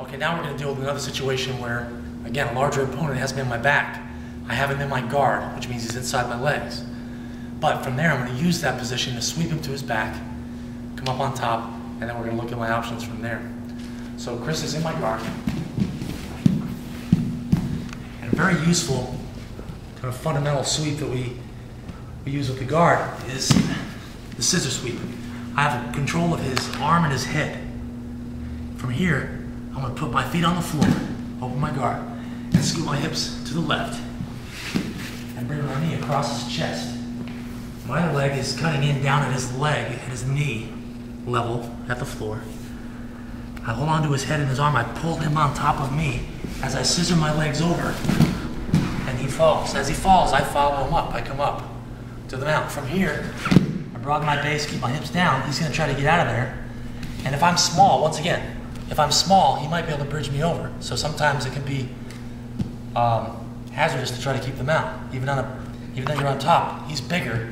Okay, now we're going to deal with another situation where, again, a larger opponent has me on my back. I have him in my guard, which means he's inside my legs. But from there, I'm going to use that position to sweep him to his back, come up on top, and then we're going to look at my options from there. So Chris is in my guard. And a very useful kind of fundamental sweep that we use with the guard is the scissor sweep. I have control of his arm and his head. From here, I'm going to put my feet on the floor, open my guard, and scoot my hips to the left, and bring my knee across his chest. My other leg is cutting in down at his leg, at his knee level at the floor. I hold on to his head and his arm. I pull him on top of me as I scissor my legs over, and he falls. As he falls, I follow him up. I come up to the mount. From here, I broaden my base, keep my hips down. He's going to try to get out of there. And if I'm small, once again, if I'm small, he might be able to bridge me over. So sometimes it can be hazardous to try to keep them out. Even though you're on top, he's bigger,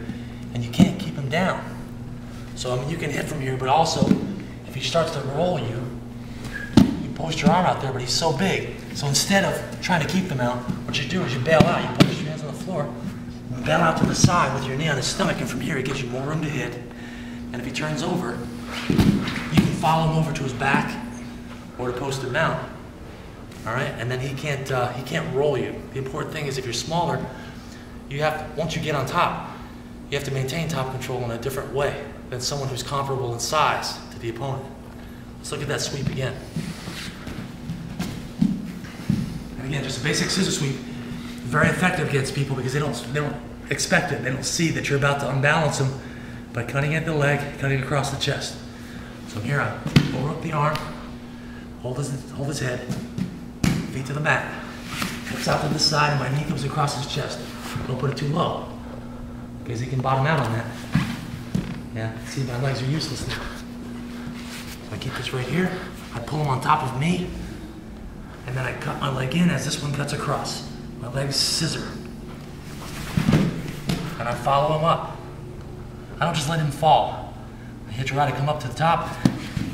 and you can't keep him down. So I mean, you can hit from here, but also, if he starts to roll you, you post your arm out there, but he's so big. So instead of trying to keep them out, what you do is you bail out. You put your hands on the floor, and bail out to the side with your knee on his stomach, and from here it gives you more room to hit. And if he turns over, you can follow him over to his back or to post him out. All right, and then he can't roll you. The important thing is if you're smaller, once you get on top, you have to maintain top control in a different way than someone who's comparable in size to the opponent. Let's look at that sweep again. And again, just a basic scissor sweep, very effective against people because they don't expect it. They don't see that you're about to unbalance them by cutting at the leg, cutting across the chest. So here I overhook the arm, hold his head, feet to the mat, hips out to the side, and my knee comes across his chest. Don't put it too low, because he can bottom out on that. Yeah, see, my legs are useless now. So I keep this right here, I pull him on top of me, and then I cut my leg in as this one cuts across. My legs scissor. And I follow him up. I don't just let him fall. I try to come up to the top,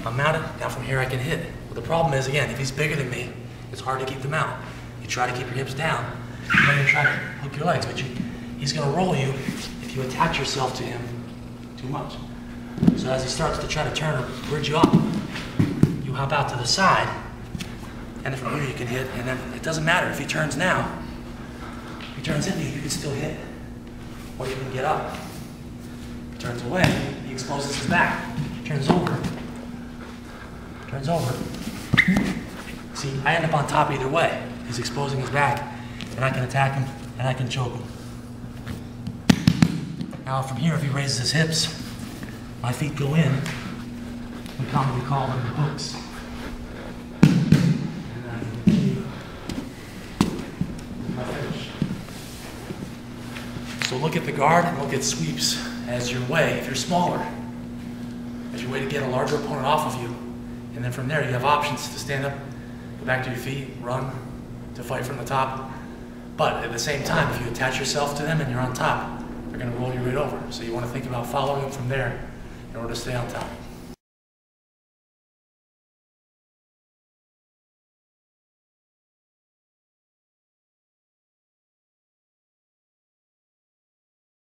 I'm mounted, now from here I can hit. But the problem is, again, if he's bigger than me, it's hard to keep them out. You try to keep your hips down, and then you try to hook your legs, but he's going to roll you if you attach yourself to him too much. So as he starts to try to turn or bridge you up, you hop out to the side, and from here you can hit, and then it doesn't matter if he turns now. If he turns into you, you can still hit, or you can get up. If he turns away, he exposes his back, turns over. See, I end up on top either way. He's exposing his back, and I can attack him, and I can choke him. Now from here, if he raises his hips, my feet go in. We commonly call them the hooks. And I can continue my finish. So look at the guard and look at sweeps as your way, if you're smaller, as your way to get a larger opponent off of you. And then from there, you have options to stand up, go back to your feet, run, to fight from the top. But at the same time, if you attach yourself to them and you're on top, they're going to roll you right over. So you want to think about following them from there in order to stay on top.